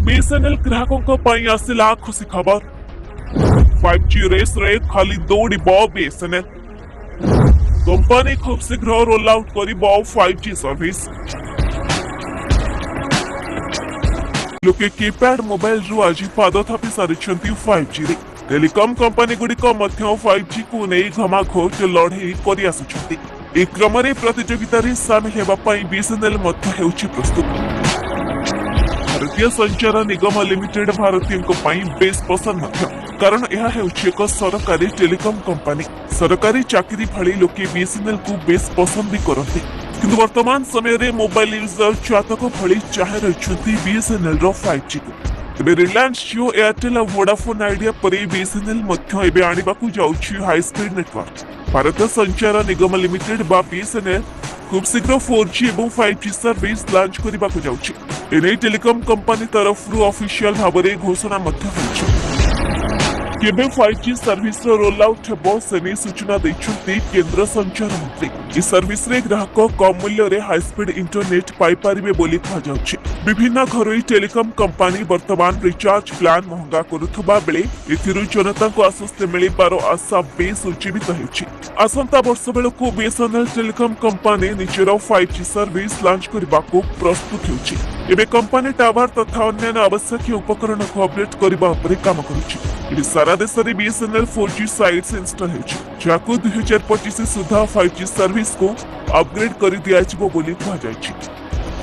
BSNL ग्राहकों ପାଇଁ ଆସିଲା खुशी खबर 5G रेस रे खाली दौड़िब BSNL कंपनी खूब शीघ्र रोल आउट करिब 5G सर्विस लोके कीपैड मोबाइल रु आज पाद थापी सारी 5G रे टेलीकॉम कंपनी गुड़िक 5G को नहीं घमाघोट लड़े कर आसुछंती ए क्रम प्रतियोगिता सामिल होगा BSNL प्रस्तुत भारतीय संचार निगम लिमिटेड भारतीयों बेस पसंद कारण यह एक सरकारी टेलीकॉम कंपनी सरकारी चाकरी भली लोके BSNL को बेस पसंद भी करते किंतु वर्तमान समय मोबाइल यूजर चातक भली चाहे रही BSNL 5G को तेरे रिलायंस जियो एयरटेल और वोडाफोन आइडिया पर BSNL आने जाऊँगी हाई स्पीड नेटवर्क भारतीय संचार निगम लिमिटेड बा BSNL खूब शीघ्र 4G और 5G सर्विस लॉन्च करने को जाऊँगी एने टेलीकॉम कंपनी तरफ ऑफिशियल भाव में घोषणा केबे 5G सर्विस रोल आउट हेबो सेनी सूचना दैछंती केंद्र संचार मंत्री इस सर्विस रे ग्राहक कम मूल्य रे हाई स्पीड इंटरनेट पाई पारिबे बोली कहा जाउछि विभिन्न घरोई टेलीकॉम कंपनी वर्तमान रिचार्ज प्लान महंगा करुथबा बेले एथिरु जनता को आश्वस्त मिलिबार आशा बेस उज्जीवित हेउछि आसंता वर्ष बेलको BSNL टेलीकॉम कंपनी निजर 5G सर्विस लॉन्च करबाको प्रस्तुत हेउछि एबे कंपनी टावर तथा अन्य आवश्यक उपकरण को अपडेट करबा उपरे काम करुछि सारा देश में BSNL 4G साइट्स इंस्टॉल हो 2025 सुधा 5G सर्विस को अपग्रेड कर दिया बोली कहा जायछि।